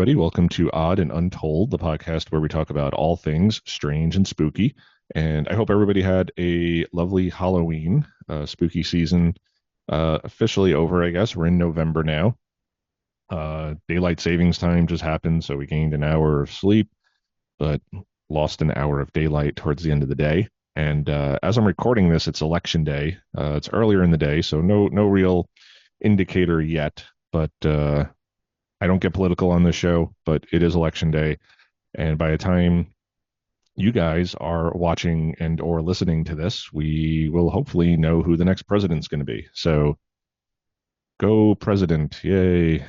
everybody. Welcome to Odd and Untold, the podcast where we talk about all things strange and spooky. And I hope everybody had a lovely Halloween. Spooky season officially over, I guess. We're in November now. Daylight savings time just happened, so we gained an hour of sleep, but lost an hour of daylight towards the end of the day. And as I'm recording this, it's election day. It's earlier in the day, so no real indicator yet. But I don't get political on this show, but it is election day. And by the time you guys are watching and or listening to this, we will hopefully know who the next president's going to be. So go president. Yay.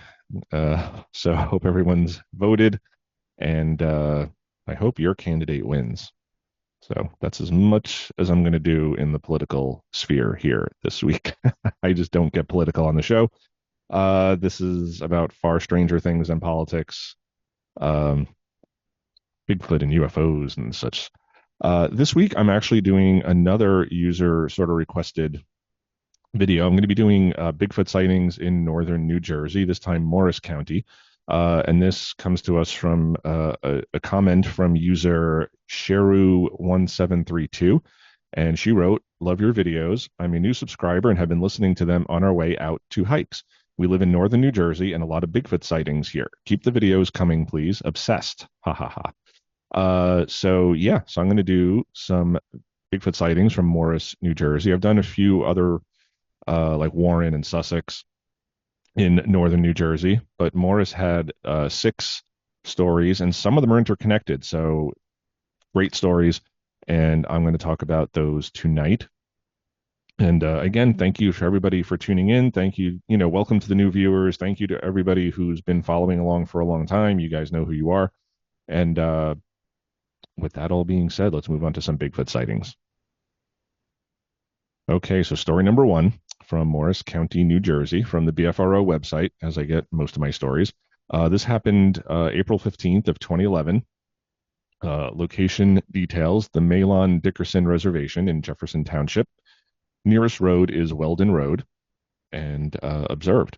So I hope everyone's voted, and I hope your candidate wins. So that's as much as I'm going to do in the political sphere here this week. I just don't get political on the show. This is about far stranger things than politics, Bigfoot and UFOs and such. This week, I'm actually doing another user sort of requested video. I'm going to be doing Bigfoot sightings in northern New Jersey, this time Morris County. And this comes to us from a comment from user Sheru1732. And she wrote, "Love your videos. I'm a new subscriber and have been listening to them on our way out to hikes. We live in northern New Jersey and a lot of Bigfoot sightings here. Keep the videos coming, please. Obsessed. Ha ha ha." So I'm going to do some Bigfoot sightings from Morris, New Jersey. I've done a few other like Warren and Sussex in northern New Jersey, but Morris had 6 stories, and some of them are interconnected. So great stories, and I'm going to talk about those tonight. And again, thank you for everybody for tuning in. Thank you. Welcome to the new viewers. Thank you to everybody who's been following along for a long time. You guys know who you are. And with that all being said, let's move on to some Bigfoot sightings. Okay, so story number 1 from Morris County, New Jersey, from the BFRO website, as I get most of my stories. This happened April 15th of 2011. Location details: the Mahlon Dickerson Reservation in Jefferson Township. Nearest road is Weldon Road. And observed.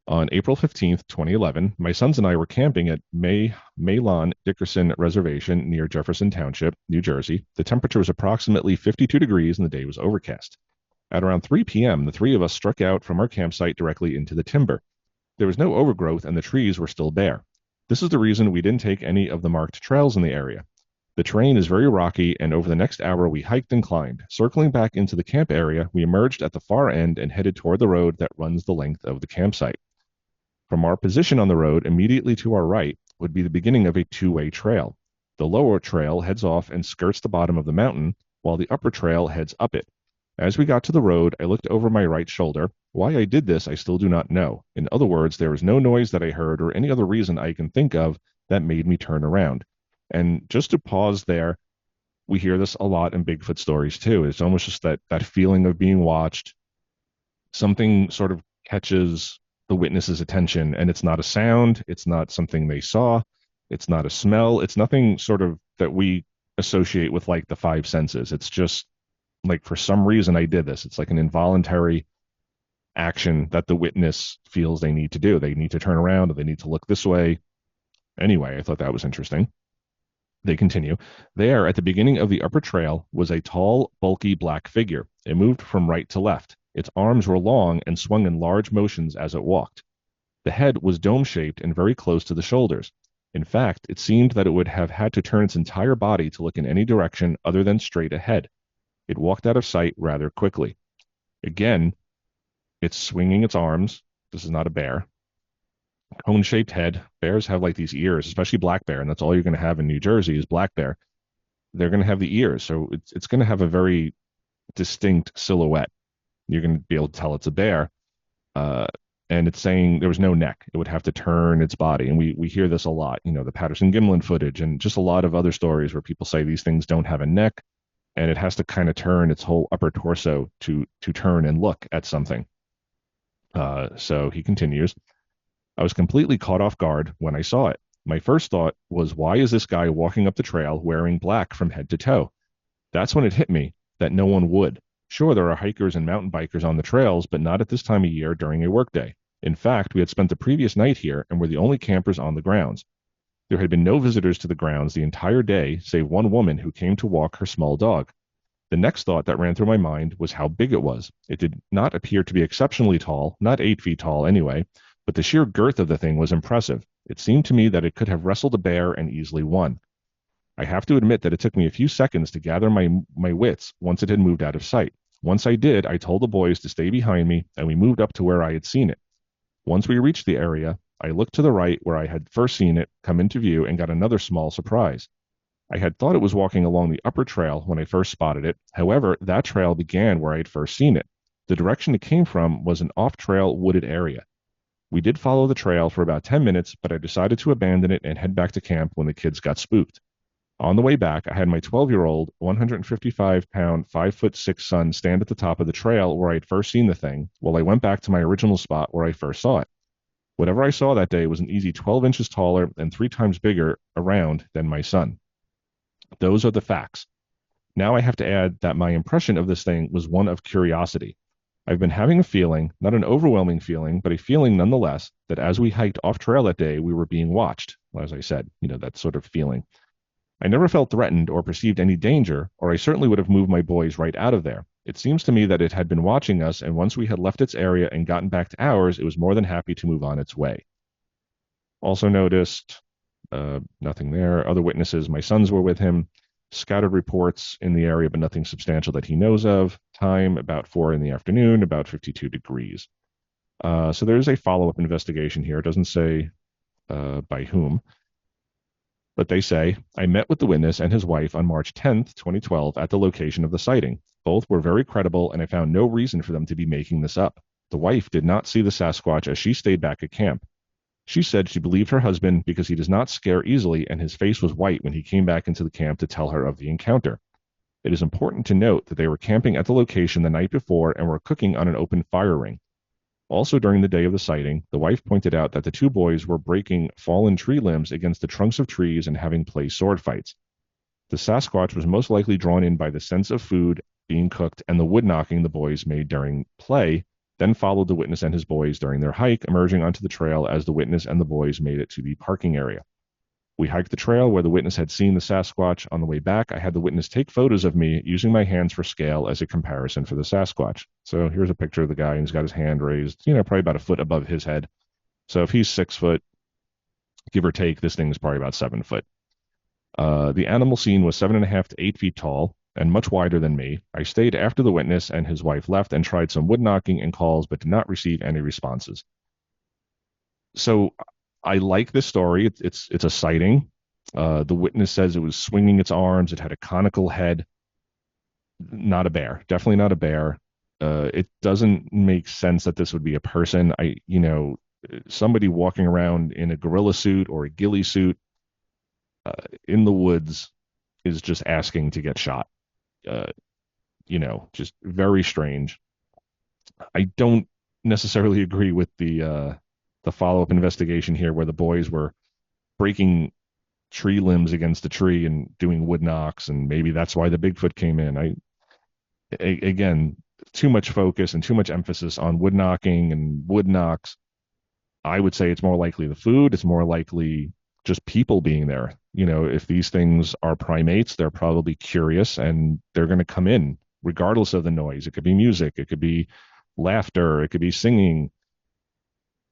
On April 15th, 2011, my sons and I were camping at Mahlon Dickerson Reservation near Jefferson Township, New Jersey. The temperature was approximately 52 degrees and the day was overcast. At around 3 p.m., the 3 of us struck out from our campsite directly into the timber. There was no overgrowth and the trees were still bare. This is the reason we didn't take any of the marked trails in the area. The terrain is very rocky, and over the next hour we hiked and climbed. Circling back into the camp area, we emerged at the far end and headed toward the road that runs the length of the campsite. From our position on the road, immediately to our right would be the beginning of a 2-way trail. The lower trail heads off and skirts the bottom of the mountain, while the upper trail heads up it. As we got to the road, I looked over my right shoulder. Why I did this, I still do not know. In other words, there was no noise that I heard or any other reason I can think of that made me turn around. And just to pause there, we hear this a lot in Bigfoot stories too. It's almost just that feeling of being watched. Something sort of catches the witness's attention, and it's not a sound, it's not something they saw, it's not a smell, it's nothing sort of that we associate with like the 5 senses. It's just like, for some reason I did this. It's like an involuntary action that the witness feels they need to do. They need to turn around, or they need to look this way. Anyway, I thought that was interesting. They continue. There, at the beginning of the upper trail, was a tall, bulky black figure. It moved from right to left. Its arms were long and swung in large motions as it walked. The head was dome-shaped and very close to the shoulders. In fact, it seemed that it would have had to turn its entire body to look in any direction other than straight ahead. It walked out of sight rather quickly. Again, it's swinging its arms. This is not a bear. Cone-shaped head. Bears have like these ears, especially black bear, and that's all you're going to have in New Jersey is black bear. They're going to have the ears, so it's going to have a very distinct silhouette. You're going to be able to tell it's a bear. And it's saying there was no neck. It would have to turn its body. And we hear this a lot, the Patterson-Gimlin footage and just a lot of other stories where people say these things don't have a neck, and it has to kind of turn its whole upper torso to turn and look at something. So he continues. I was completely caught off guard when I saw it. My first thought was, why is this guy walking up the trail wearing black from head to toe? That's when it hit me that no one would. Sure, there are hikers and mountain bikers on the trails, but not at this time of year during a workday. In fact, we had spent the previous night here and were the only campers on the grounds. There had been no visitors to the grounds the entire day, save one woman who came to walk her small dog. The next thought that ran through my mind was how big it was. It did not appear to be exceptionally tall, not 8 feet tall anyway, but the sheer girth of the thing was impressive. It seemed to me that it could have wrestled a bear and easily won. I have to admit that it took me a few seconds to gather my wits once it had moved out of sight. Once I did, I told the boys to stay behind me, and we moved up to where I had seen it. Once we reached the area, I looked to the right where I had first seen it come into view and got another small surprise. I had thought it was walking along the upper trail when I first spotted it. However, that trail began where I had first seen it. The direction it came from was an off-trail wooded area. We did follow the trail for about 10 minutes, but I decided to abandon it and head back to camp when the kids got spooked. On the way back, I had my 12-year-old, 155-pound, 5'6" son stand at the top of the trail where I had first seen the thing, while I went back to my original spot where I first saw it. Whatever I saw that day was an easy 12 inches taller and 3 times bigger around than my son. Those are the facts. Now I have to add that my impression of this thing was one of curiosity. I've been having a feeling, not an overwhelming feeling, but a feeling nonetheless, that as we hiked off trail that day, we were being watched. As I said, that sort of feeling. I never felt threatened or perceived any danger, or I certainly would have moved my boys right out of there. It seems to me that it had been watching us, and once we had left its area and gotten back to ours, it was more than happy to move on its way. Also noticed, nothing there. Other witnesses, my sons were with him. Scattered reports in the area, but nothing substantial that he knows of. Time, about 4 p.m, about 52 degrees. So there's a follow-up investigation here. It doesn't say by whom. But they say, I met with the witness and his wife on March 10th, 2012, at the location of the sighting. Both were very credible, and I found no reason for them to be making this up. The wife did not see the Sasquatch as she stayed back at camp. She said she believed her husband because he does not scare easily, and his face was white when he came back into the camp to tell her of the encounter. It is important to note that they were camping at the location the night before and were cooking on an open fire ring. Also during the day of the sighting, the wife pointed out that the two boys were breaking fallen tree limbs against the trunks of trees and having play sword fights. The Sasquatch was most likely drawn in by the sense of food being cooked and the wood knocking the boys made during play, then followed the witness and his boys during their hike, emerging onto the trail as the witness and the boys made it to the parking area. We hiked the trail where the witness had seen the Sasquatch. On the way back, I had the witness take photos of me using my hands for scale as a comparison for the Sasquatch. So here's a picture of the guy, and he's got his hand raised, probably about a foot above his head. So if he's 6 foot, give or take, this thing is probably about 7 foot. The animal seen was 7.5 to 8 feet tall and much wider than me. I stayed after the witness and his wife left and tried some wood knocking and calls, but did not receive any responses. So I like this story. It's a sighting. The witness says it was swinging its arms. It had a conical head. Not a bear. Definitely not a bear. It doesn't make sense that this would be a person. Somebody walking around in a gorilla suit or a ghillie suit in the woods is just asking to get shot. Just very strange. I don't necessarily agree with the follow-up investigation here where the boys were breaking tree limbs against the tree and doing wood knocks, and maybe that's why the Bigfoot came in. Again, too much focus and too much emphasis on wood knocking and wood knocks. I would say it's more likely the food. It's more likely just people being there. If these things are primates, they're probably curious and they're going to come in regardless of the noise. It could be music. It could be laughter. It could be singing.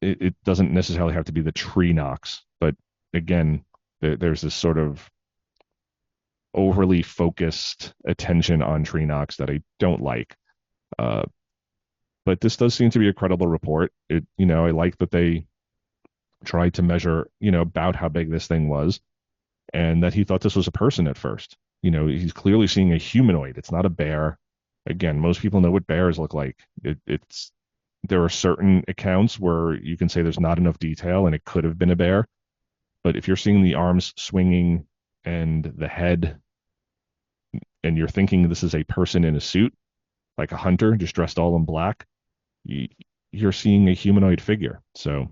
It doesn't necessarily have to be the tree knocks. But again, there's this sort of overly focused attention on tree knocks that I don't like. But this does seem to be a credible report. I like that they tried to measure, about how big this thing was, and that he thought this was a person at first. He's clearly seeing a humanoid. It's not a bear. Again, most people know what bears look like. There are certain accounts where you can say there's not enough detail and it could have been a bear. But if you're seeing the arms swinging and the head, and you're thinking this is a person in a suit, like a hunter, just dressed all in black, you're seeing a humanoid figure. So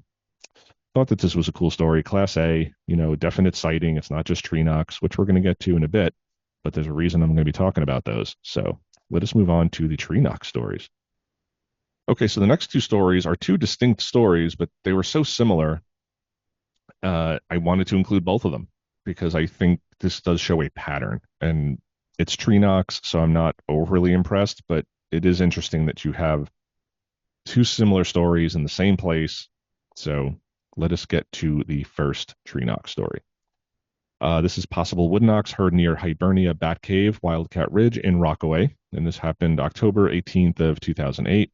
thought that this was a cool story. Class A, definite sighting. It's not just tree knocks, which we're going to get to in a bit, but there's a reason I'm going to be talking about those. So let us move on to the tree knock stories. Okay, so the next two stories are two distinct stories, but they were so similar. I wanted to include both of them because I think this does show a pattern. And it's tree knocks, so I'm not overly impressed, but it is interesting that you have two similar stories in the same place. So let us get to the first tree knock story. This is possible wood knocks heard near Hibernia Bat Cave, Wildcat Ridge in Rockaway, and this happened October 18th of 2008.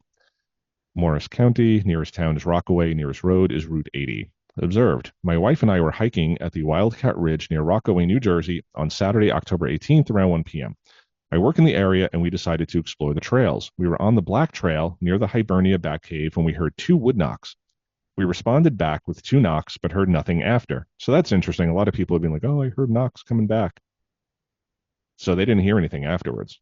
Morris County, nearest town is Rockaway, nearest road is Route 80. Observed. My wife and I were hiking at the Wildcat Ridge near Rockaway, New Jersey on Saturday, October 18th around 1 p.m. I work in the area and we decided to explore the trails. We were on the Black Trail near the Hibernia Bat Cave when we heard two wood knocks. We responded back with two knocks but heard nothing after. So that's interesting. A lot of people have been like, oh, I heard knocks coming back. So they didn't hear anything afterwards.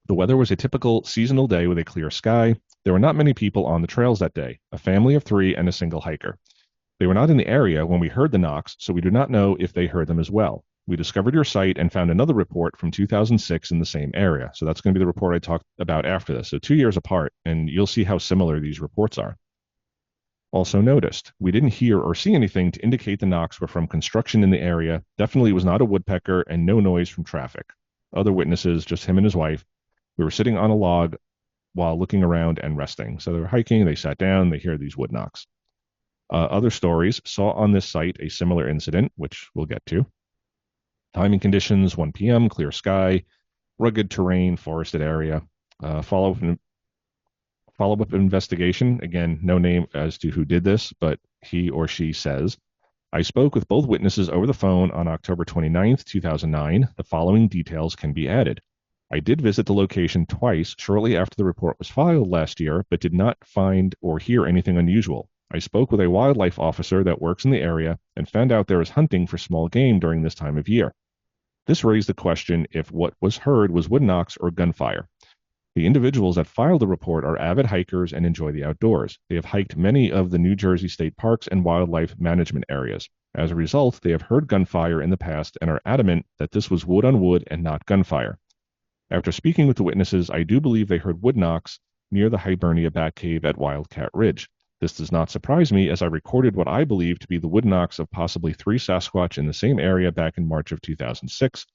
The weather was a typical seasonal day with a clear sky. There were not many people on the trails that day, a family of three and a single hiker. They were not in the area when we heard the knocks, so we do not know if they heard them as well. We discovered your site and found another report from 2006 in the same area. So that's going to be the report I talked about after this. So 2 years apart, and you'll see how similar these reports are. Also noticed, we didn't hear or see anything to indicate the knocks were from construction in the area. Definitely was not a woodpecker and no noise from traffic. Other witnesses, just him and his wife. We were sitting on a log while looking around and resting. So they were hiking, they sat down, they hear these wood knocks. Other stories saw on this site a similar incident, which we'll get to. Timing conditions, 1 p.m., clear sky, rugged terrain, forested area. Follow-up investigation. Again, no name as to who did this, but he or she says, I spoke with both witnesses over the phone on October 29th, 2009. The following details can be added. I did visit the location twice shortly after the report was filed last year, but did not find or hear anything unusual. I spoke with a wildlife officer that works in the area and found out there is hunting for small game during this time of year. This raised the question if what was heard was wood knocks or gunfire. The individuals that filed the report are avid hikers and enjoy the outdoors. They have hiked many of the New Jersey state parks and wildlife management areas. As a result, they have heard gunfire in the past and are adamant that this was wood on wood and not gunfire. After speaking with the witnesses, I do believe they heard wood knocks near the Hibernia Bat Cave at Wildcat Ridge. This does not surprise me as I recorded what I believe to be the wood knocks of possibly 3 Sasquatch in the same area back in March of 2006.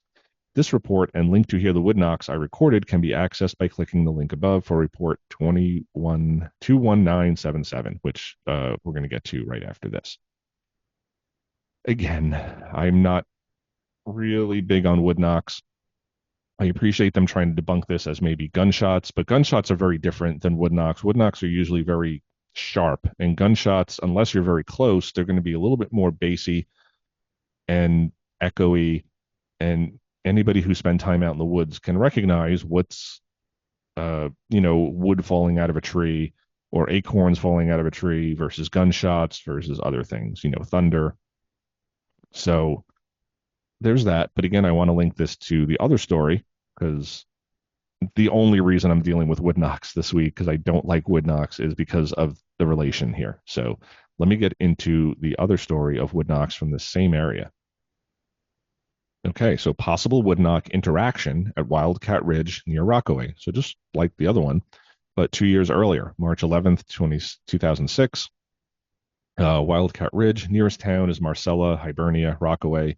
This report and link to hear the wood knocks I recorded can be accessed by clicking the link above for report 21977, which we're going to get to right after this. Again, I'm not really big on wood knocks. I appreciate them trying to debunk this as maybe gunshots, but gunshots are very different than wood knocks. Wood knocks are usually very sharp, and gunshots, unless you're very close, they're going to be a little bit more bassy and echoey, and anybody who spent time out in the woods can recognize what's wood falling out of a tree or acorns falling out of a tree versus gunshots versus other things, thunder. So there's that. But again, I want to link this to the other story because the only reason I'm dealing with wood knocks this week, because I don't like wood knocks, is because of the relation here. So let me get into the other story of wood knocks from the same area. Okay, so possible wood knock interaction at Wildcat Ridge near Rockaway. So just like the other one, but 2 years earlier, March 11th, 2006. Wildcat Ridge, nearest town is Marcella, Hibernia, Rockaway.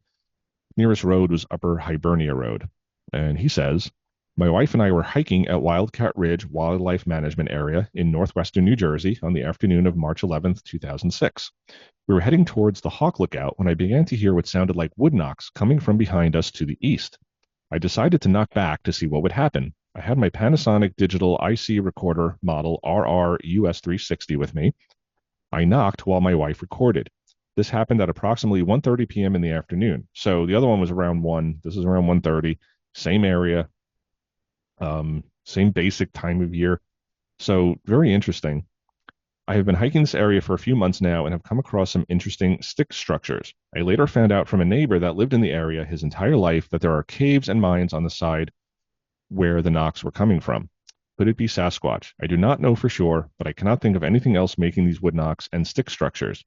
Nearest road was Upper Hibernia Road. And he says, my wife and I were hiking at Wildcat Ridge Wildlife Management Area in northwestern New Jersey on the afternoon of March 11th, 2006. We were heading towards the Hawk Lookout when I began to hear what sounded like wood knocks coming from behind us to the east. I decided to knock back to see what would happen. I had my Panasonic digital IC recorder model RR-US360 with me. I knocked while my wife recorded. This happened at approximately 1:30 p.m. in the afternoon. So the other one was around 1. This is around 1:30. Same area. Same basic time of year. So very interesting. I have been hiking this area for a few months now and have come across some interesting stick structures. I later found out from a neighbor that lived in the area his entire life that there are caves and mines on the side where the knocks were coming from. Could it be Sasquatch? I do not know for sure, but I cannot think of anything else making these wood knocks and stick structures.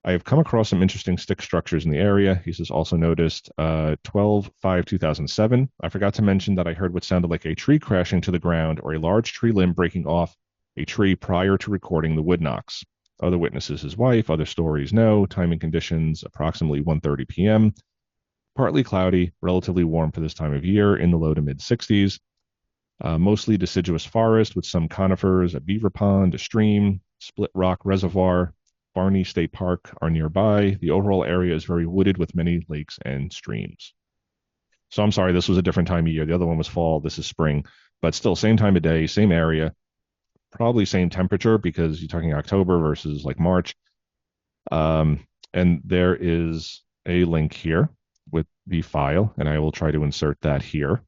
I have come across some interesting stick structures in the area. He says also noticed 12/5/2007. I forgot to mention that I heard what sounded like a tree crashing to the ground or a large tree limb breaking off a tree prior to recording the wood knocks. Other witnesses, his wife. Other stories, no. Time and conditions, approximately 1:30 p.m. Partly cloudy, relatively warm for this time of year, in the low to mid 60s. Mostly deciduous forest with some conifers, a beaver pond, a stream, Split Rock Reservoir, Barney State Park are nearby. The overall area is very wooded with many lakes and streams. So I'm sorry, this was a different time of year. The other one was fall. This is spring, but still same time of day, same area, probably same temperature because you're talking October versus like March. And there is a link here with the file, and I will try to insert that here.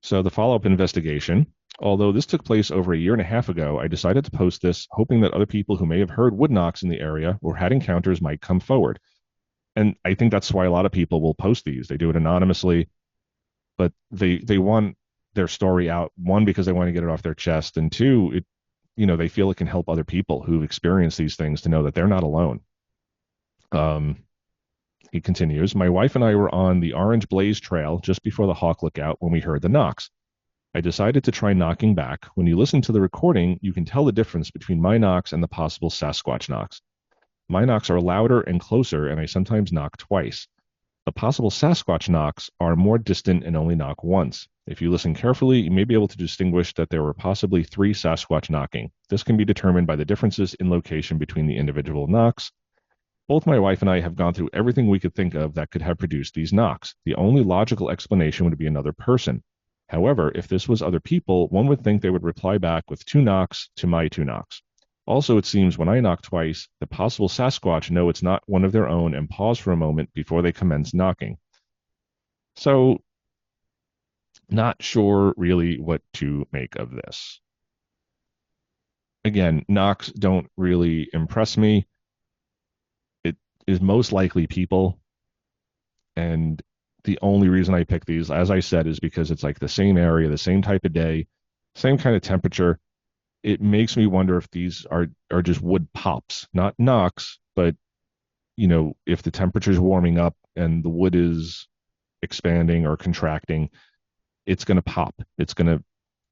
So the follow-up investigation Although this took place over a year and a half ago, I decided to post this, hoping that other people who may have heard wood knocks in the area or had encounters might come forward. And I think that's why a lot of people will post these. They do it anonymously, but they want their story out. One, because they want to get it off their chest, and two, they feel it can help other people who've experienced these things to know that they're not alone. Um, he continues, my wife and I were on the Orange Blaze Trail just before the Hawk Lookout when we heard the knocks. I decided to try knocking back. When you listen to the recording, you can tell the difference between my knocks and the possible Sasquatch knocks. My knocks are louder and closer, and I sometimes knock twice. The possible Sasquatch knocks are more distant and only knock once. If you listen carefully, you may be able to distinguish that there were possibly three Sasquatch knocking. This can be determined by the differences in location between the individual knocks. Both my wife and I have gone through everything we could think of that could have produced these knocks. The only logical explanation would be another person. However, if this was other people, one would think they would reply back with two knocks to my two knocks. Also, it seems when I knock twice, the possible Sasquatch know it's not one of their own and pause for a moment before they commence knocking. So, not sure really what to make of this. Again, knocks don't really impress me. It is most likely people. And the only reason I pick these, as I said, is because it's like the same area, the same type of day, same kind of temperature. It makes me wonder if these are just wood pops, not knocks, but if the temperature is warming up and the wood is expanding or contracting, it's going to pop, it's going to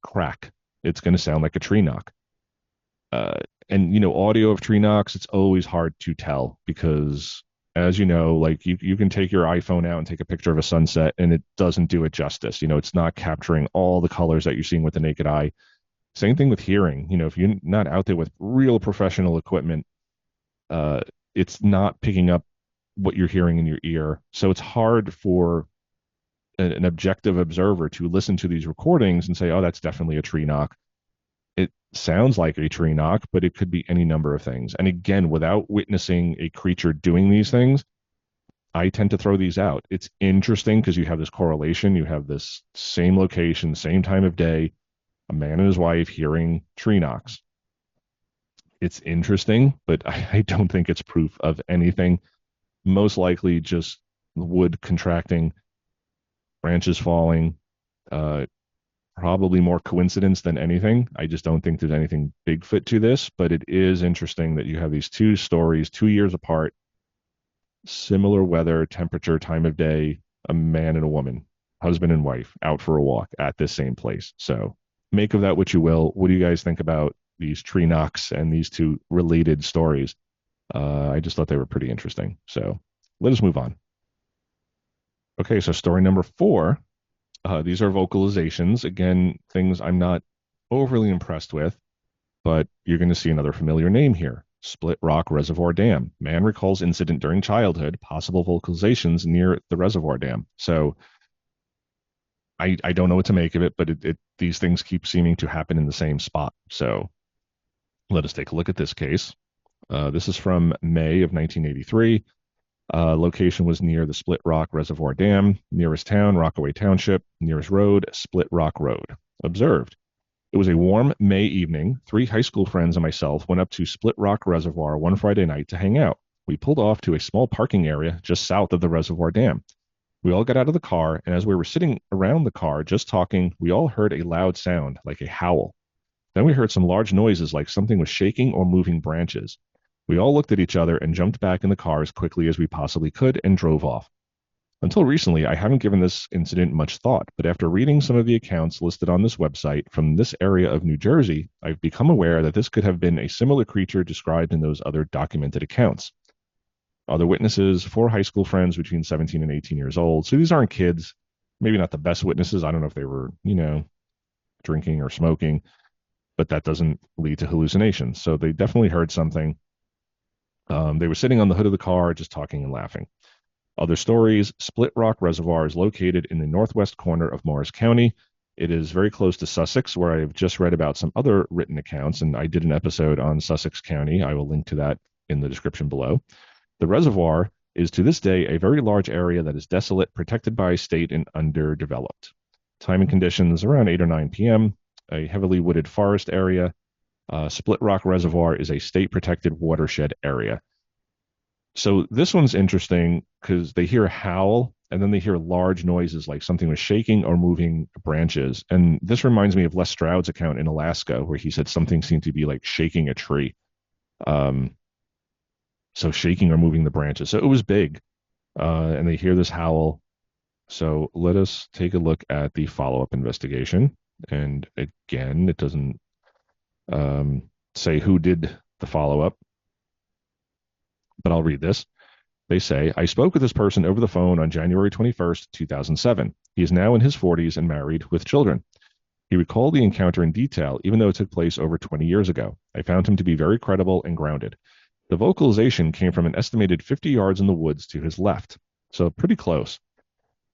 crack, it's going to sound like a tree knock. And audio of tree knocks, it's always hard to tell because, as you know, like you can take your iPhone out and take a picture of a sunset and it doesn't do it justice. It's not capturing all the colors that you're seeing with the naked eye. Same thing with hearing. If you're not out there with real professional equipment, it's not picking up what you're hearing in your ear. So it's hard for an objective observer to listen to these recordings and say, oh, that's definitely a tree knock. It sounds like a tree knock, but it could be any number of things. And again, without witnessing a creature doing these things, I tend to throw these out. It's interesting because you have this correlation. You have this same location, same time of day, a man and his wife hearing tree knocks. It's interesting, but I don't think it's proof of anything. Most likely just wood contracting, branches falling, probably more coincidence than anything. I just don't think there's anything Bigfoot to this, but it is interesting that you have these two stories 2 years apart, similar weather, temperature, time of day, a man and a woman, husband and wife, out for a walk at this same place. So make of that what you will. What do you guys think about these tree knocks and these two related stories? I just thought they were pretty interesting. So let us move on. Okay, so story number 4. These are vocalizations. Again, things I'm not overly impressed with, but you're going to see another familiar name here. Split Rock Reservoir Dam. Man recalls incident during childhood, possible vocalizations near the reservoir dam. So I don't know what to make of it, but these things keep seeming to happen in the same spot. So let us take a look at this case. This is from May of 1983. Location was near the Split Rock Reservoir Dam. Nearest town, Rockaway Township. Nearest road, Split Rock Road. Observed. It was a warm May evening. 3 high school friends and myself went up to Split Rock Reservoir one Friday night to hang out. We pulled off to a small parking area just south of the reservoir dam. We all got out of the car, and as we were sitting around the car just talking, we all heard a loud sound, like a howl. Then we heard some large noises like something was shaking or moving branches. We all looked at each other and jumped back in the car as quickly as we possibly could and drove off. Until recently, I haven't given this incident much thought, but after reading some of the accounts listed on this website from this area of New Jersey, I've become aware that this could have been a similar creature described in those other documented accounts. Other witnesses, 4 high school friends between 17 and 18 years old. So these aren't kids, maybe not the best witnesses. I don't know if they were, drinking or smoking, but that doesn't lead to hallucinations. So they definitely heard something. They were sitting on the hood of the car, just talking and laughing. Other stories, Split Rock Reservoir is located in the northwest corner of Morris County. It is very close to Sussex, where I've just read about some other written accounts, and I did an episode on Sussex County. I will link to that in the description below. The reservoir is to this day a very large area that is desolate, protected by state, and underdeveloped. Time and conditions around 8 or 9 p.m. a heavily wooded forest area. Split Rock Reservoir is a state protected watershed area. So this one's interesting because they hear a howl and then they hear large noises like something was shaking or moving branches. And this reminds me of Les Stroud's account in Alaska where he said something seemed to be like shaking a tree. Um, so shaking or moving the branches. So it was big. And they hear this howl. So let us take a look at the follow-up investigation. And again, it doesn't say who did the follow-up, but I'll read this. They say, I spoke with this person over the phone on January 21st, 2007. He is now in his 40s and married with children. He recalled the encounter in detail, even though it took place over 20 years ago. I found him to be very credible and grounded. The vocalization came from an estimated 50 yards in the woods to his left, so pretty close.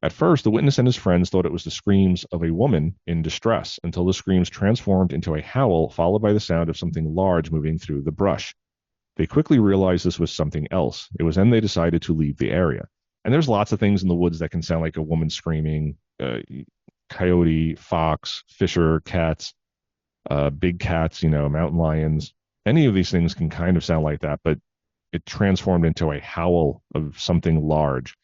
At first, the witness and his friends thought it was the screams of a woman in distress until the screams transformed into a howl, followed by the sound of something large moving through the brush. They quickly realized this was something else. It was then they decided to leave the area. And there's lots of things in the woods that can sound like a woman screaming, coyote, fox, fisher, cats, big cats, mountain lions. Any of these things can kind of sound like that, but it transformed into a howl of something large.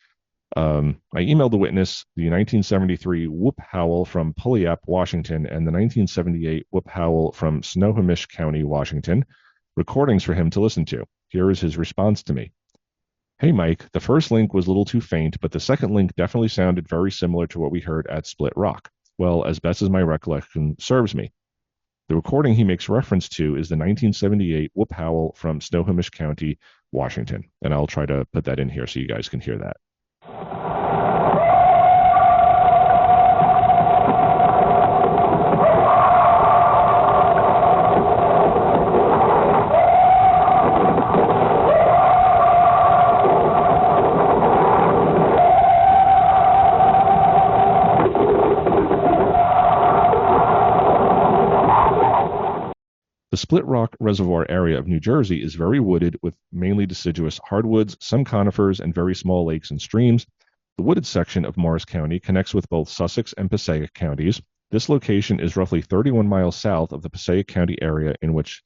I emailed the witness the 1973 whoop howl from Puyallup, Washington, and the 1978 whoop howl from Snohomish County, Washington, recordings for him to listen to. Here is his response to me. Hey, Mike, the first link was a little too faint, but the second link definitely sounded very similar to what we heard at Split Rock. Well, as best as my recollection serves me. The recording he makes reference to is the 1978 whoop howl from Snohomish County, Washington. And I'll try to put that in here so you guys can hear that. The Split Rock Reservoir area of New Jersey is very wooded with mainly deciduous hardwoods, some conifers, and very small lakes and streams. The wooded section of Morris County connects with both Sussex and Passaic counties. This location is roughly 31 miles south of the Passaic County area in which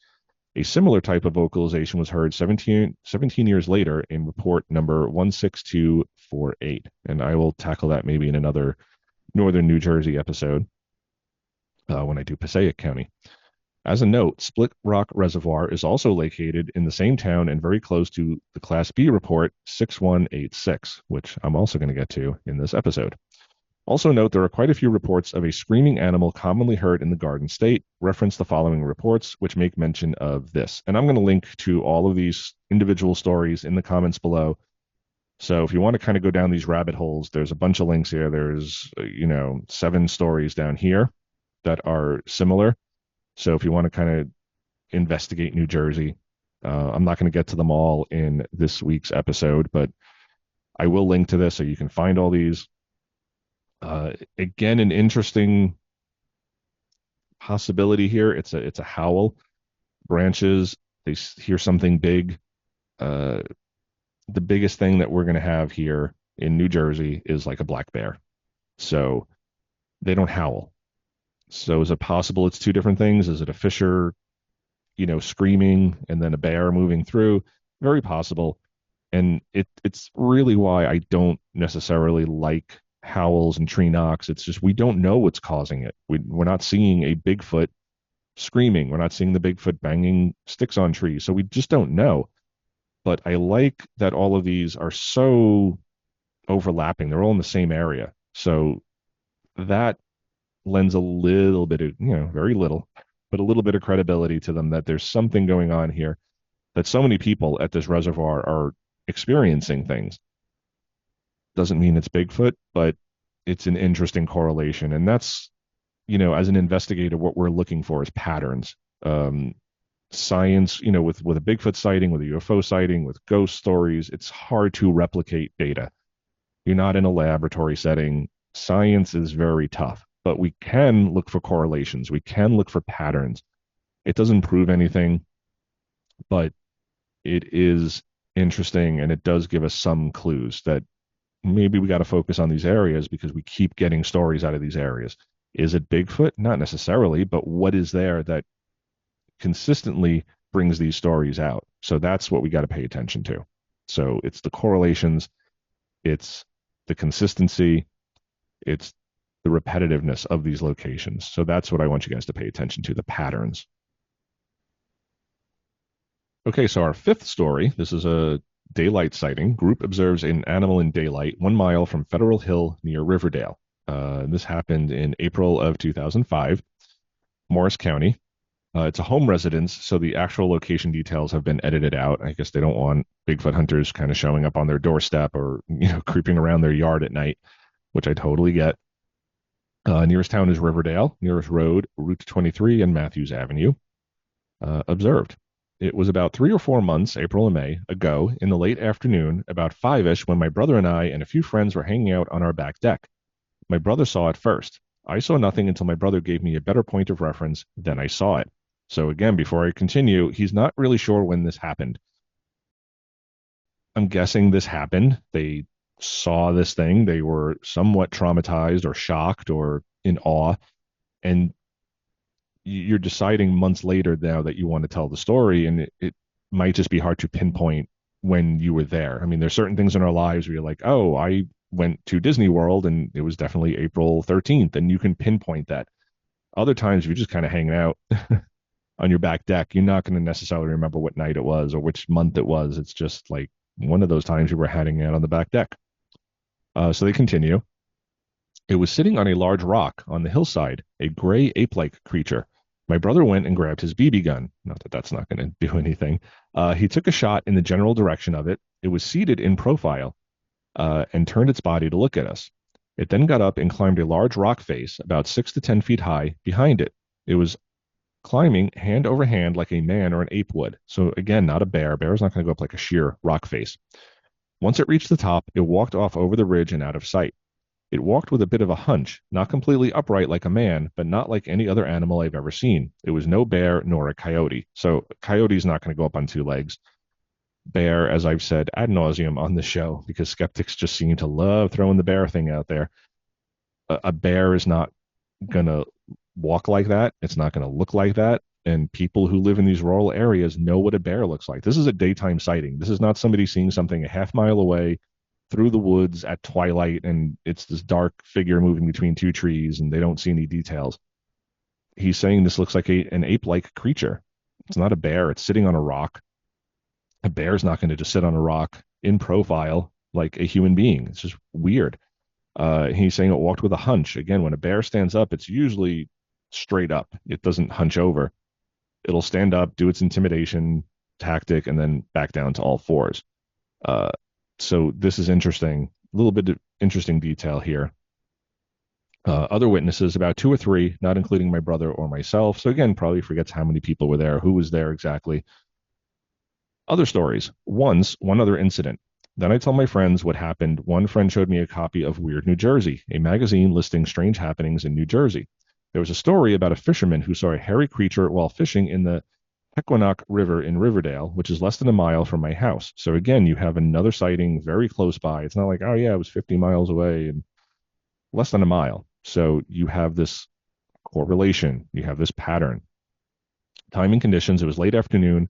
a similar type of vocalization was heard 17 years later in report number 16248. And I will tackle that maybe in another northern New Jersey episode when I do Passaic County. As a note, Split Rock Reservoir is also located in the same town and very close to the Class B report 6186, which I'm also going to get to in this episode. Also note there are quite a few reports of a screaming animal commonly heard in the Garden State. Reference the following reports, which make mention of this. And I'm going to link to all of these individual stories in the comments below. So if you want to kind of go down these rabbit holes, there's a bunch of links here. There's, 7 stories down here that are similar. So if you want to kind of investigate New Jersey, I'm not going to get to them all in this week's episode, but I will link to this so you can find all these. Again, an interesting possibility here. It's a howl. Branches, they hear something big. The biggest thing that we're going to have here in New Jersey is like a black bear. So they don't howl. So is it possible it's 2 different things? Is it a fisher, screaming and then a bear moving through? Very possible. And it's really why I don't necessarily like howls and tree knocks. It's just we don't know what's causing it. We're not seeing a Bigfoot screaming. We're not seeing the Bigfoot banging sticks on trees. So we just don't know. But I like that all of these are so overlapping. They're all in the same area. So that lends a little bit of, very little, but a little bit of credibility to them that there's something going on here, that so many people at this reservoir are experiencing things. Doesn't mean it's Bigfoot, but it's an interesting correlation. And that's, as an investigator, what we're looking for is patterns. Science, with a Bigfoot sighting, with a UFO sighting, with ghost stories, it's hard to replicate data. You're not in a laboratory setting. Science is very tough. But we can look for correlations. We can look for patterns. It doesn't prove anything, but it is interesting and it does give us some clues that maybe we got to focus on these areas because we keep getting stories out of these areas. Is it Bigfoot? Not necessarily, but what is there that consistently brings these stories out? So that's what we got to pay attention to. So it's the correlations, it's the consistency, it's the repetitiveness of these locations. So that's what I want you guys to pay attention to, the patterns. Okay, so our fifth story, this is a daylight sighting. Group observes an animal in daylight 1 mile from Federal Hill near Riverdale. This happened in April of 2005, Morris County. It's a home residence, so the actual location details have been edited out. I guess they don't want Bigfoot hunters kind of showing up on their doorstep or creeping around their yard at night, which I totally get. Nearest town is Riverdale. Nearest road, Route 23 and Matthews Avenue. Observed. It was about 3 or 4 months, April and May, ago, in the late afternoon, about 5-ish, when my brother and I and a few friends were hanging out on our back deck. My brother saw it first. I saw nothing until my brother gave me a better point of reference. Then I saw it. So again, before I continue, he's not really sure when this happened. I'm guessing this happened. They saw this thing. They were somewhat traumatized or shocked or in awe. And you're deciding months later now that you want to tell the story, and it might just be hard to pinpoint when you were there. I mean, there's certain things in our lives where you're like, oh, I went to Disney World and it was definitely April 13th, and you can pinpoint that. Other times, if you're just kind of hanging out on your back deck, you're not going to necessarily remember what night it was or which month it was. It's just like one of those times you were hanging out on the back deck. So they continue. It was sitting on a large rock on the hillside, a gray ape-like creature. My brother went and grabbed his BB gun. Not that that's not going to do anything. He took a shot in the general direction of it. It was seated in profile and turned its body to look at us. It then got up and climbed a large rock face about 6 to 10 feet high behind it. It was climbing hand over hand like a man or an ape would. So again, not a bear. Bear's not going to go up like a sheer rock face. Once it reached the top, it walked off over the ridge and out of sight. It walked with a bit of a hunch, not completely upright like a man, but not like any other animal I've ever seen. It was no bear nor a coyote. So a coyote's not going to go up on 2 legs. Bear, as I've said ad nauseum on the show, because skeptics just seem to love throwing the bear thing out there. A bear is not going to walk like that. It's not going to look like that. And people who live in these rural areas know what a bear looks like. This is a daytime sighting. This is not somebody seeing something a half-mile away through the woods at twilight, and it's this dark figure moving between 2 trees, and they don't see any details. He's saying this looks like an ape-like creature. It's not a bear. It's sitting on a rock. A bear's not going to just sit on a rock in profile like a human being. It's just weird. He's saying it walked with a hunch. Again, when a bear stands up, it's usually straight up. It doesn't hunch over. It'll stand up, do its intimidation tactic, and then back down to all fours. So this is interesting. A little bit of interesting detail here. Other witnesses, about 2 or 3, not including my brother or myself. So again, probably forgets how many people were there, who was there exactly. Other stories. Once, one other incident. Then I tell my friends what happened. One friend showed me a copy of Weird New Jersey, a magazine listing strange happenings in New Jersey. There was a story about a fisherman who saw a hairy creature while fishing in the Pequannock River in Riverdale, which is less than a mile from my house. So again, you have another sighting very close by. It's not like, oh yeah, it was 50 miles away, and less than a mile. So you have this correlation. You have this pattern. Timing conditions. It was late afternoon,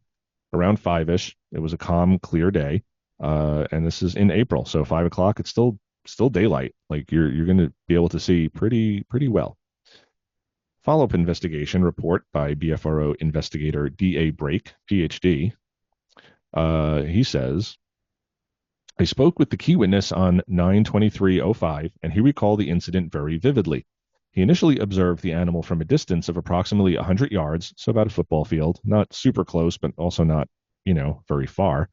around 5-ish. It was a calm, clear day. And this is in April. So 5 o'clock, it's still daylight. Like you're going to be able to see pretty well. Follow-up investigation report by BFRO investigator D.A. Brake, PhD. He says, I spoke with the key witness on 9/23/05, and he recalled the incident very vividly. He initially observed the animal from a distance of approximately 100 yards, so about a football field, not super close, but also not, very far,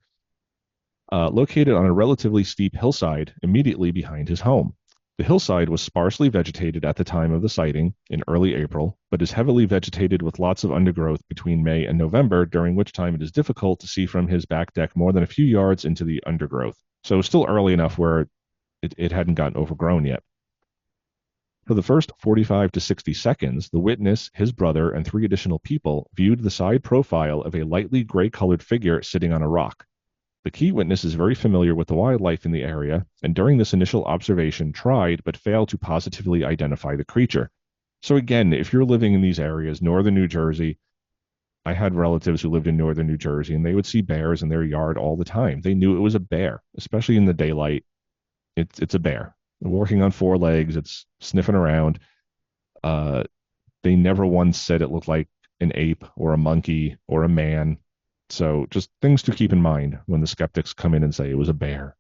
located on a relatively steep hillside immediately behind his home. The hillside was sparsely vegetated at the time of the sighting in early April, but is heavily vegetated with lots of undergrowth between May and November, during which time it is difficult to see from his back deck more than a few yards into the undergrowth. So still early enough where it hadn't gotten overgrown yet. For the first 45 to 60 seconds, the witness, his brother, and 3 additional people viewed the side profile of a lightly gray-colored figure sitting on a rock. The key witness is very familiar with the wildlife in the area, and during this initial observation tried but failed to positively identify the creature. So again, if you're living in these areas, northern New Jersey, I had relatives who lived in northern New Jersey, and they would see bears in their yard all the time. They knew it was a bear, especially in the daylight. It's a bear walking on four legs. It's sniffing around. Uh, they never once said it looked like an ape or a monkey or a man. So just things to keep in mind when the skeptics come in and say it was a bear.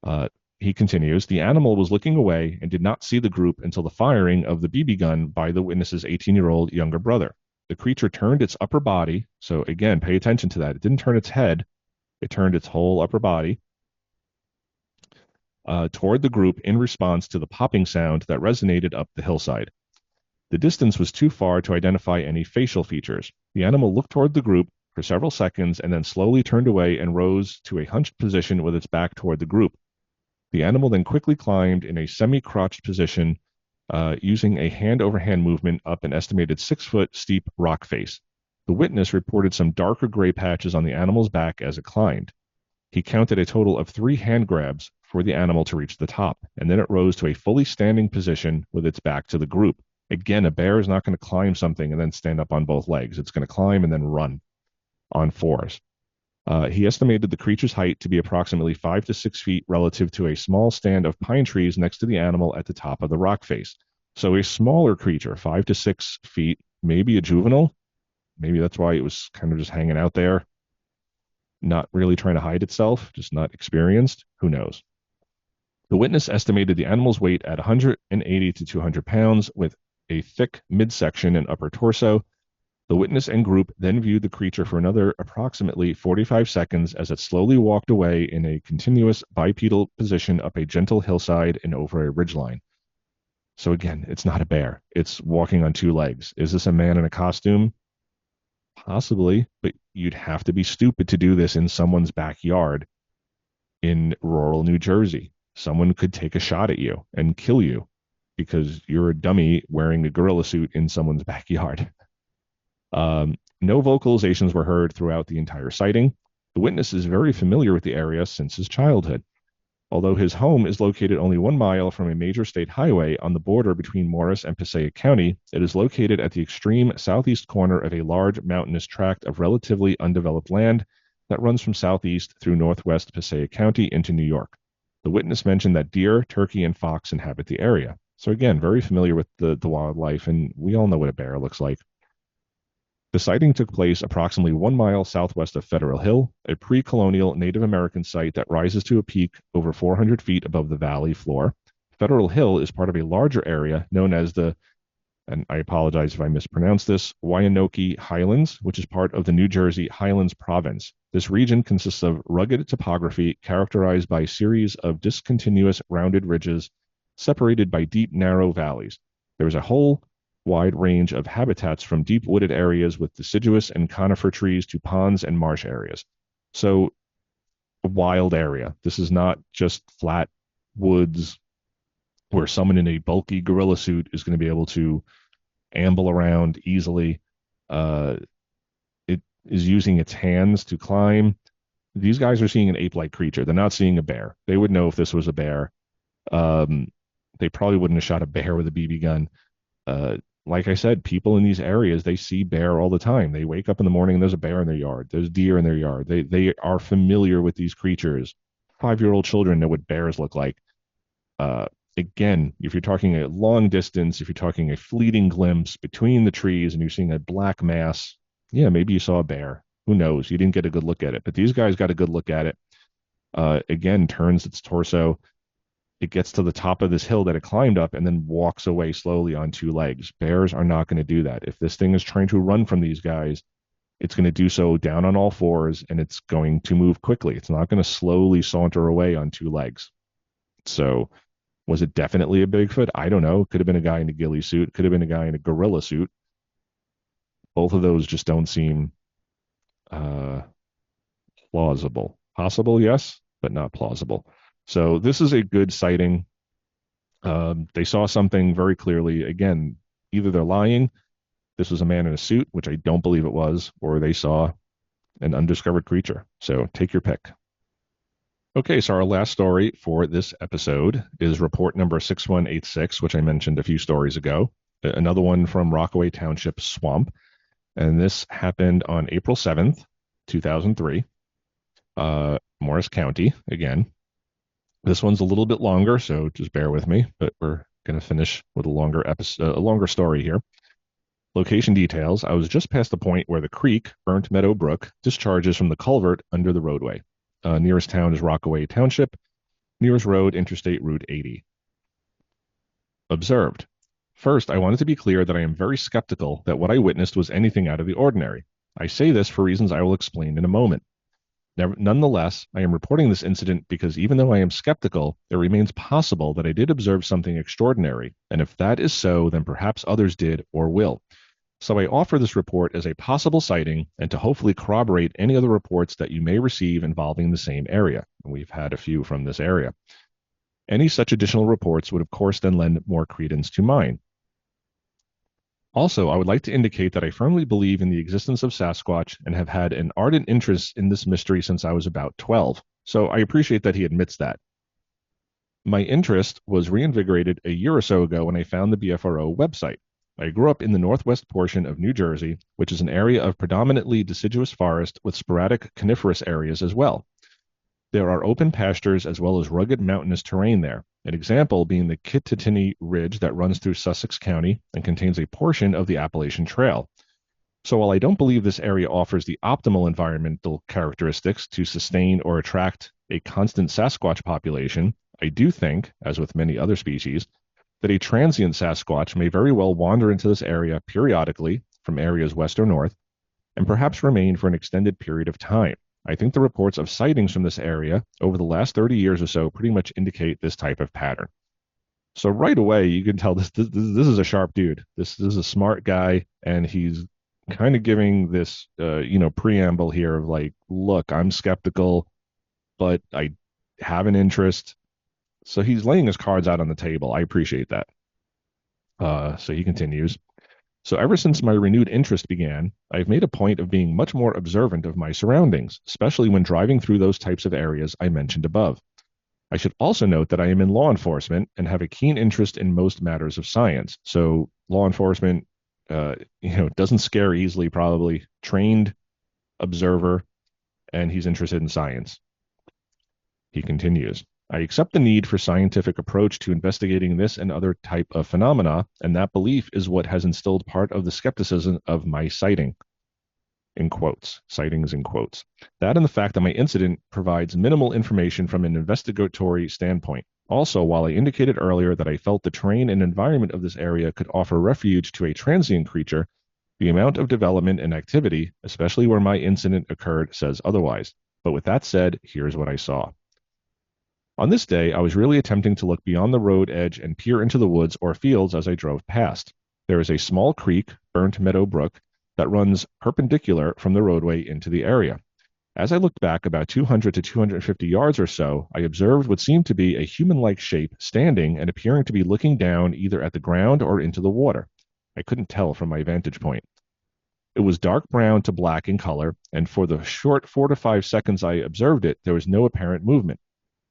Uh, he continues, the animal was looking away and did not see the group until the firing of the BB gun by the witness's 18-year-old younger brother. The creature turned its upper body. So again, pay attention to that. It didn't turn its head. It turned its whole upper body toward the group in response to the popping sound that resonated up the hillside. The distance was too far to identify any facial features. The animal looked toward the group for several seconds and then slowly turned away and rose to a hunched position with its back toward the group. The animal then quickly climbed in a semi-crouched position using a hand-over-hand movement up an estimated 6-foot steep rock face. The witness reported some darker gray patches on the animal's back as it climbed. He counted a total of 3 hand grabs for the animal to reach the top, and then it rose to a fully standing position with its back to the group. Again, a bear is not going to climb something and then stand up on both legs. It's going to climb and then run on fours. He estimated the creature's height to be approximately 5 to 6 feet relative to a small stand of pine trees next to the animal at the top of the rock face. So a smaller creature, 5 to 6 feet, maybe a juvenile. Maybe that's why it was kind of just hanging out there, not really trying to hide itself, just not experienced. Who knows? The witness estimated the animal's weight at 180 to 200 pounds with a thick midsection and upper torso. The witness and group then viewed the creature for another approximately 45 seconds as it slowly walked away in a continuous bipedal position up a gentle hillside and over a ridgeline. So again, it's not a bear. It's walking on 2 legs. Is this a man in a costume? Possibly, but you'd have to be stupid to do this in someone's backyard in rural New Jersey. Someone could take a shot at you and kill you because you're a dummy wearing a gorilla suit in someone's backyard. No vocalizations were heard throughout the entire sighting. The witness is very familiar with the area since his childhood. Although his home is located only 1 mile from a major state highway on the border between Morris and Passaic County, it is located at the extreme southeast corner of a large mountainous tract of relatively undeveloped land that runs from southeast through northwest Passaic County into New York. The witness mentioned that deer, turkey, and fox inhabit the area. So again, very familiar with the wildlife, and we all know what a bear looks like. The sighting took place approximately 1 mile southwest of Federal Hill, a pre-colonial Native American site that rises to a peak over 400 feet above the valley floor. Federal Hill is part of a larger area known as the, and I apologize if I mispronounce this, Wyanoke Highlands, which is part of the New Jersey Highlands Province. This region consists of rugged topography characterized by a series of discontinuous rounded ridges separated by deep, narrow valleys. There is a whole wide range of habitats from deep wooded areas with deciduous and conifer trees to ponds and marsh areas. So a wild area. This is not just flat woods where someone in a bulky gorilla suit is going to be able to amble around easily. It is using its hands to climb. These guys are seeing an ape-like creature. They're not seeing a bear. They would know if this was a bear. They probably wouldn't have shot a bear with a BB gun. Like I said, people in these areas, they see bear all the time. They wake up in the morning and there's a bear in their yard. There's deer in their yard. They are familiar with these creatures. 5-year-old children know what bears look like. Again, if you're talking a long distance, if you're talking a fleeting glimpse between the trees and you're seeing a black mass, yeah, maybe you saw a bear. Who knows? You didn't get a good look at it. But these guys got a good look at it. Again, turns its torso. It gets to the top of this hill that it climbed up and then walks away slowly on 2 legs. Bears are not going to do that. If this thing is trying to run from these guys, it's going to do so down on all fours and it's going to move quickly. It's not going to slowly saunter away on 2 legs. So was it definitely a Bigfoot? I don't know. Could have been a guy in a ghillie suit. Could have been a guy in a gorilla suit. Both of those just don't seem plausible. Possible, yes, but not plausible. So this is a good sighting. They saw something very clearly. Again, either they're lying, this was a man in a suit, which I don't believe it was, or they saw an undiscovered creature. So take your pick. Okay, so our last story for this episode is report number 6186, which I mentioned a few stories ago. another one from Rockaway Township Swamp, and this happened on April 7th, 2003, Morris County again. This one's a little bit longer, so just bear with me, but we're going to finish with a longer episode, a longer story here. Location details. I was just past the point where the creek, Burnt Meadow Brook, discharges from the culvert under the roadway. Nearest town is Rockaway Township. Nearest road, Interstate Route 80. Observed. First, I wanted to be clear that I am very skeptical that what I witnessed was anything out of the ordinary. I say this for reasons I will explain in a moment. Nonetheless, I am reporting this incident because even though I am skeptical, it remains possible that I did observe something extraordinary, and if that is so, then perhaps others did or will. So I offer this report as a possible sighting and to hopefully corroborate any other reports that you may receive involving the same area. We've had a few from this area. Any such additional reports would, of course, then lend more credence to mine. Also, I would like to indicate that I firmly believe in the existence of Sasquatch and have had an ardent interest in this mystery since I was about 12. So I appreciate that he admits that. My interest was reinvigorated a year or so ago when I found the BFRO website. I grew up in the northwest portion of New Jersey, which is an area of predominantly deciduous forest with sporadic coniferous areas as well. There are open pastures as well as rugged mountainous terrain there. An example being the Kittatinny Ridge that runs through Sussex County and contains a portion of the Appalachian Trail. So while I don't believe this area offers the optimal environmental characteristics to sustain or attract a constant Sasquatch population, I do think, as with many other species, that a transient Sasquatch may very well wander into this area periodically from areas west or north, and perhaps remain for an extended period of time. I think the reports of sightings from this area over the last 30 years or so pretty much indicate this type of pattern. So right away, you can tell this is a sharp dude. This is a smart guy, and he's kind of giving this, preamble here of like, look, I'm skeptical, but I have an interest. So he's laying his cards out on the table. I appreciate that. So he continues. So ever since my renewed interest began, I've made a point of being much more observant of my surroundings, especially when driving through those types of areas I mentioned above. I should also note that I am in law enforcement and have a keen interest in most matters of science. So law enforcement, doesn't scare easily, probably. Trained observer, and he's interested in science. He continues. I accept the need for scientific approach to investigating this and other type of phenomena, and that belief is what has instilled part of the skepticism of my sighting, in quotes, sightings in quotes. That and the fact that my incident provides minimal information from an investigatory standpoint. Also, while I indicated earlier that I felt the terrain and environment of this area could offer refuge to a transient creature, the amount of development and activity, especially where my incident occurred, says otherwise. But with that said, here's what I saw. On this day, I was really attempting to look beyond the road edge and peer into the woods or fields as I drove past. There is a small creek, Burnt Meadow Brook, that runs perpendicular from the roadway into the area. As I looked back about 200 to 250 yards or so, I observed what seemed to be a human-like shape standing and appearing to be looking down either at the ground or into the water. I couldn't tell from my vantage point. It was dark brown to black in color, and for the short 4 to 5 seconds I observed it, there was no apparent movement.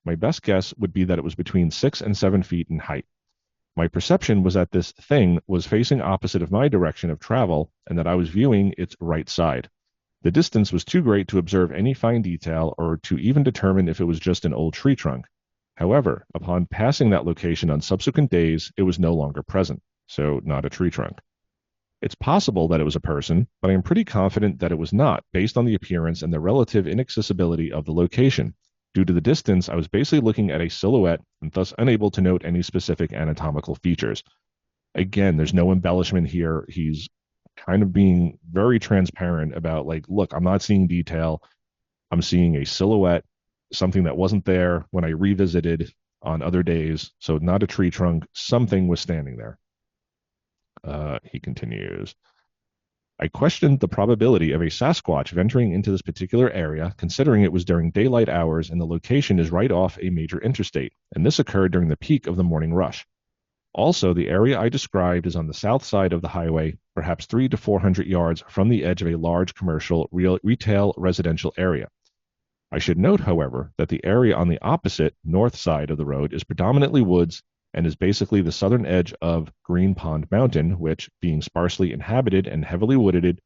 My best guess would be that it was between 6 and 7 feet in height. My perception was that this thing was facing opposite of my direction of travel and that I was viewing its right side. The distance was too great to observe any fine detail or to even determine if it was just an old tree trunk. However, upon passing that location on subsequent days, it was no longer present, so not a tree trunk. It's possible that it was a person, but I am pretty confident that it was not, based on the appearance and the relative inaccessibility of the location. Due to the distance, I was basically looking at a silhouette and thus unable to note any specific anatomical features. Again, there's no embellishment here. He's kind of being very transparent about, like, look, I'm not seeing detail. I'm seeing a silhouette, something that wasn't there when I revisited on other days. So not a tree trunk. Something was standing there. He continues. I questioned the probability of a Sasquatch venturing into this particular area, considering it was during daylight hours and the location is right off a major interstate, and this occurred during the peak of the morning rush. Also, the area I described is on the south side of the highway, perhaps 300 to 400 yards from the edge of a large commercial retail residential area. I should note, however, that the area on the opposite north side of the road is predominantly woods and is basically the southern edge of Green Pond Mountain, which, being sparsely inhabited and heavily wooded,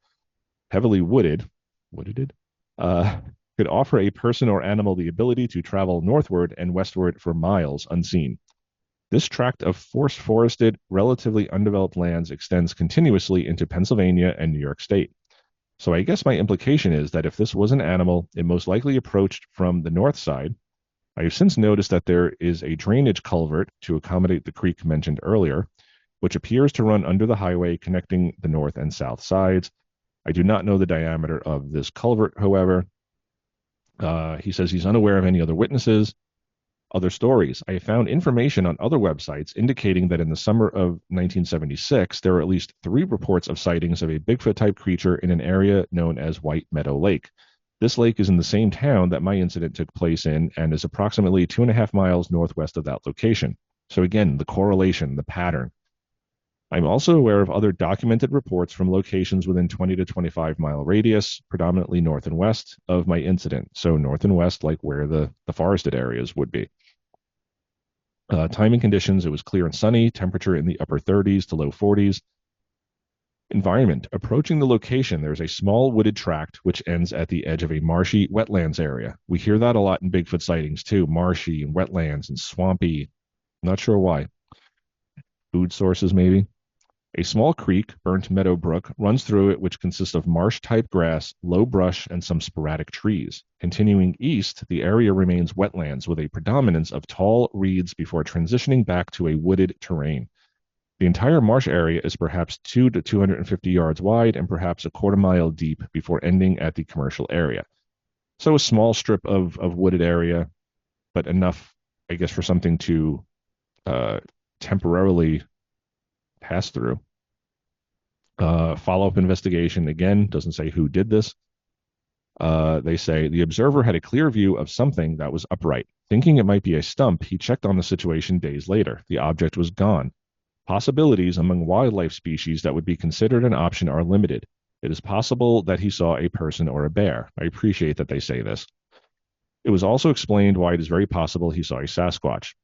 uh, could offer a person or animal the ability to travel northward and westward for miles unseen. This tract of forested, relatively undeveloped lands extends continuously into Pennsylvania and New York State. So I guess my implication is that if this was an animal, it most likely approached from the north side. I have since noticed that there is a drainage culvert to accommodate the creek mentioned earlier, which appears to run under the highway connecting the north and south sides. I do not know the diameter of this culvert, however. He says he's unaware of any other witnesses. Other stories. I found information on other websites indicating that in the summer of 1976, there were at least 3 reports of sightings of a Bigfoot type creature in an area known as White Meadow Lake. This lake is in the same town that my incident took place in and is approximately 2.5 miles northwest of that location. So again, the correlation, the pattern. I'm also aware of other documented reports from locations within 20 to 25-mile radius, predominantly north and west of my incident. So north and west, like where the forested areas would be. Timing conditions, it was clear and sunny, temperature in the upper 30s to low 40s. Environment, approaching the location, there's a small wooded tract which ends at the edge of a marshy wetlands area. We hear that a lot in Bigfoot sightings too, marshy and wetlands and swampy. Not sure why. Food sources maybe. A small creek, Burnt Meadow Brook, runs through it, which consists of marsh-type grass, low brush, and some sporadic trees. Continuing east, the area remains wetlands with a predominance of tall reeds before transitioning back to a wooded terrain. The entire marsh area is perhaps 2 to 250 yards wide and perhaps a quarter mile deep before ending at the commercial area. So a small strip of wooded area, but enough, I guess, for something to temporarily pass through. Follow-up investigation, again, doesn't say who did this. They say the observer had a clear view of something that was upright. Thinking it might be a stump, he checked on the situation days later. The object was gone. Possibilities among wildlife species that would be considered an option are limited. It is possible that he saw a person or a bear. I appreciate that they say this. It was also explained why it is very possible he saw a sasquatch.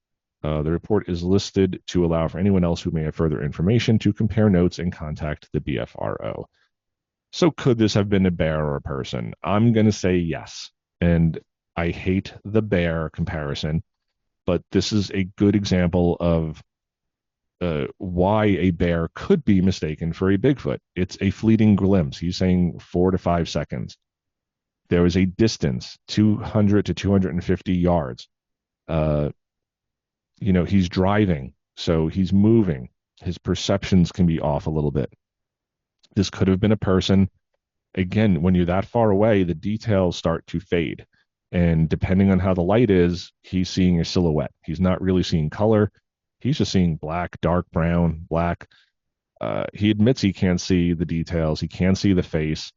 The report is listed to allow for anyone else who may have further information to compare notes and contact the BFRO. So could this have been a bear or a person? I'm going to say yes. And I hate the bear comparison, but this is a good example of why a bear could be mistaken for a Bigfoot. It's a fleeting glimpse. He's saying 4 to 5 seconds. There was a distance, 200 to 250 yards. He's driving, so he's moving. His perceptions can be off a little bit. This could have been a person. Again, when you're that far away, the details start to fade. And depending on how the light is, he's seeing a silhouette. He's not really seeing color. He's just seeing black, dark brown, black. He admits he can't see the details. He can't see the face.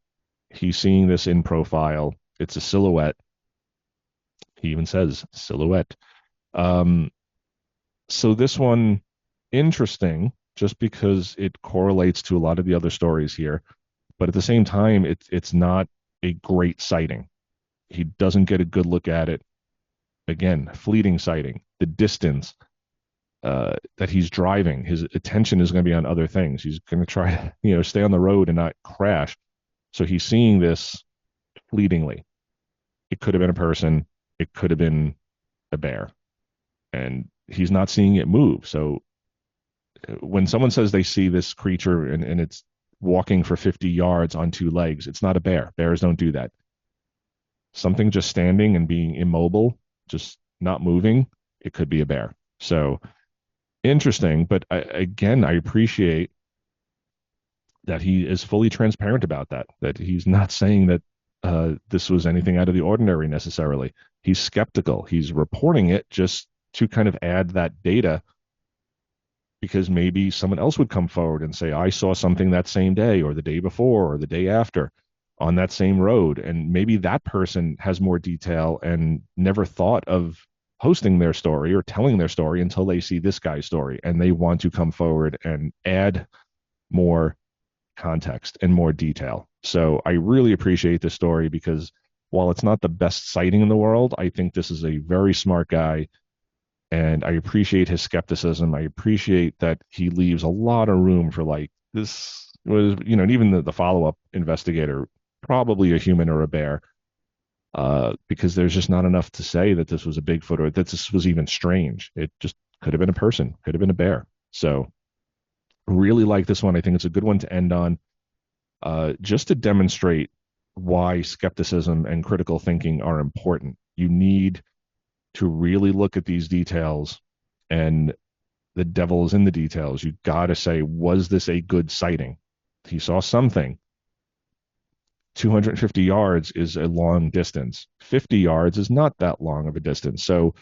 He's seeing this in profile. It's a silhouette. He even says silhouette. So this one, interesting, just because it correlates to a lot of the other stories here. But at the same time, it's not a great sighting. He doesn't get a good look at it. Again, fleeting sighting. The distance that he's driving, his attention is going to be on other things. He's going to try to, stay on the road and not crash. So he's seeing this fleetingly. It could have been a person. It could have been a bear. And he's not seeing it move. So when someone says they see this creature and it's walking for 50 yards on 2 legs, it's not a bear. Bears don't do that. Something just standing and being immobile, just not moving, it could be a bear. So interesting, but I appreciate that he is fully transparent about that he's not saying that this was anything out of the ordinary necessarily. He's skeptical. He's reporting it just to kind of add that data because maybe someone else would come forward and say, I saw something that same day or the day before or the day after on that same road. And maybe that person has more detail and never thought of posting their story or telling their story until they see this guy's story and they want to come forward and add more context and more detail. So I really appreciate this story because while it's not the best sighting in the world, I think this is a very smart guy And I appreciate his skepticism. I appreciate that he leaves a lot of room for like this was, and even the follow up investigator, probably a human or a bear, because there's just not enough to say that this was a Bigfoot or that this was even strange. It just could have been a person, could have been a bear. So really like this one. I think it's a good one to end on, just to demonstrate why skepticism and critical thinking are important. You need to really look at these details, and the devil is in the details. You got to say, was this a good sighting? He saw something. 250 yards is a long distance. 50 yards is not that long of a distance. So,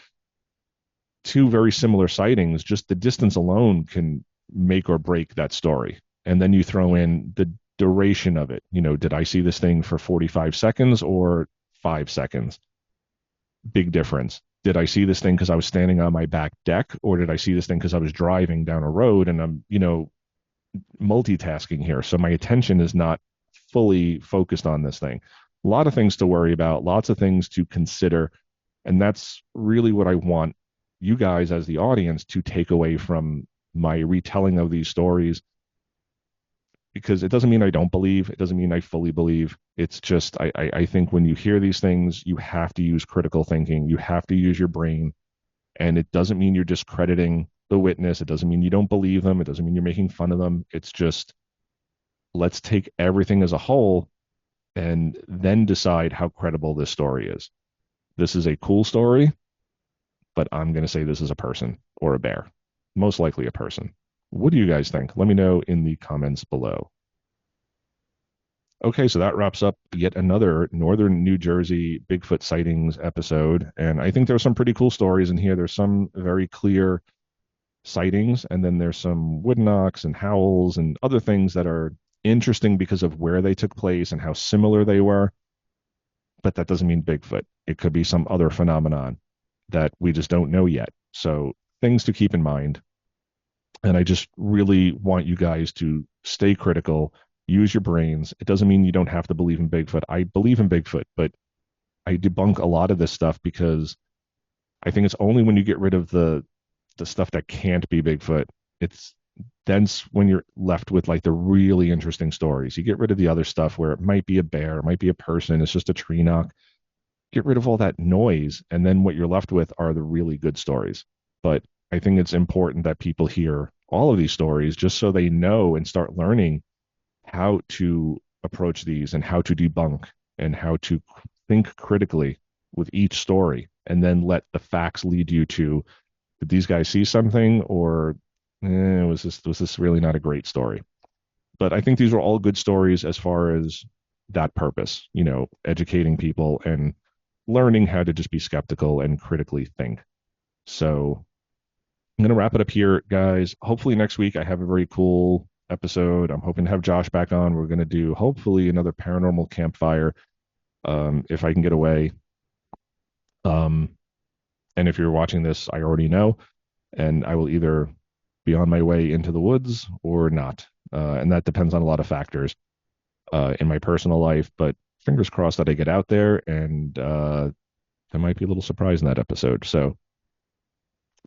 two very similar sightings, just the distance alone can make or break that story. And then you throw in the duration of it. Did I see this thing for 45 seconds or 5 seconds? Big difference. Did I see this thing because I was standing on my back deck, or did I see this thing because I was driving down a road and I'm, multitasking here? So my attention is not fully focused on this thing. A lot of things to worry about, lots of things to consider. And that's really what I want you guys as the audience to take away from my retelling of these stories, because it doesn't mean I don't believe. It doesn't mean I fully believe. It's just, I think when you hear these things, you have to use critical thinking. You have to use your brain. And it doesn't mean you're discrediting the witness. It doesn't mean you don't believe them. It doesn't mean you're making fun of them. It's just, let's take everything as a whole and then decide how credible this story is. This is a cool story, but I'm going to say this is a person or a bear. Most likely a person. What do you guys think? Let me know in the comments below. Okay, so that wraps up yet another Northern New Jersey Bigfoot sightings episode. And I think there's some pretty cool stories in here. There's some very clear sightings, and then there's some wood knocks and howls and other things that are interesting because of where they took place and how similar they were. But that doesn't mean Bigfoot. It could be some other phenomenon that we just don't know yet. So things to keep in mind. And I just really want you guys to stay critical, use your brains. It doesn't mean you don't have to believe in Bigfoot. I believe in Bigfoot, but I debunk a lot of this stuff because I think it's only when you get rid of the stuff that can't be Bigfoot, it's then when you're left with like the really interesting stories. You get rid of the other stuff where it might be a bear, it might be a person, it's just a tree knock. Get rid of all that noise, and then what you're left with are the really good stories. But I think it's important that people hear all of these stories just so they know and start learning how to approach these and how to debunk and how to think critically with each story, and then let the facts lead you to, did these guys see something, or was this really not a great story? But I think these are all good stories as far as that purpose, educating people and learning how to just be skeptical and critically think. So I'm going to wrap it up here, guys. Hopefully next week I have a very cool episode. I'm hoping to have Josh back on. We're going to do hopefully another paranormal campfire, if I can get away. And if you're watching this, I already know, and I will either be on my way into the woods or not. And that depends on a lot of factors in my personal life, but fingers crossed that I get out there, and there might be a little surprise in that episode. So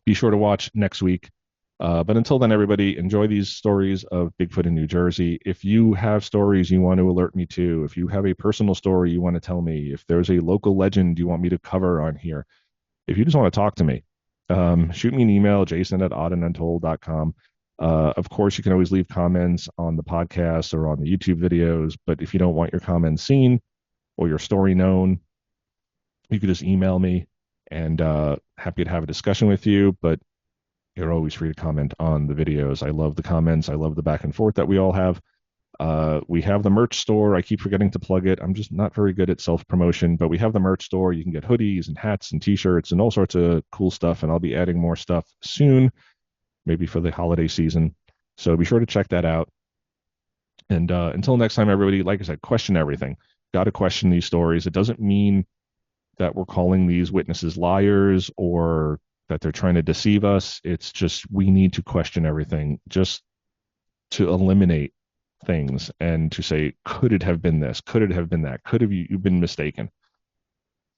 be sure to watch next week. But until then, everybody, enjoy these stories of Bigfoot in New Jersey. If you have stories you want to alert me to, if you have a personal story you want to tell me, if there's a local legend you want me to cover on here, if you just want to talk to me, shoot me an email, jason@oddanduntold.com. Of course, you can always leave comments on the podcast or on the YouTube videos, but if you don't want your comments seen or your story known, you can just email me, and happy to have a discussion with you. But you're always free to comment on the videos. I love the comments. I love the back and forth that we all have. We have the merch store. I keep forgetting to plug it. I'm just not very good at self-promotion, but we have the merch store. You can get hoodies and hats and t-shirts and all sorts of cool stuff, and I'll be adding more stuff soon, maybe for the holiday season. So be sure to check that out. And until next time, everybody, like I said, question everything. Got to question these stories. It doesn't mean that we're calling these witnesses liars or that they're trying to deceive us. It's just we need to question everything just to eliminate things and to say, could it have been this? Could it have been that? Could have you been mistaken?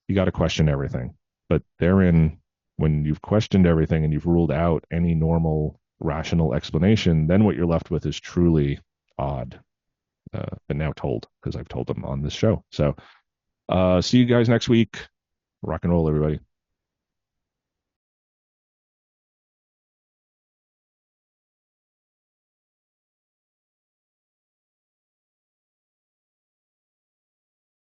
You got to question everything. But therein when you've questioned everything and you've ruled out any normal, rational explanation, then what you're left with is truly odd. But now told because I've told them on this show. So see you guys next week. Rock and roll, everybody.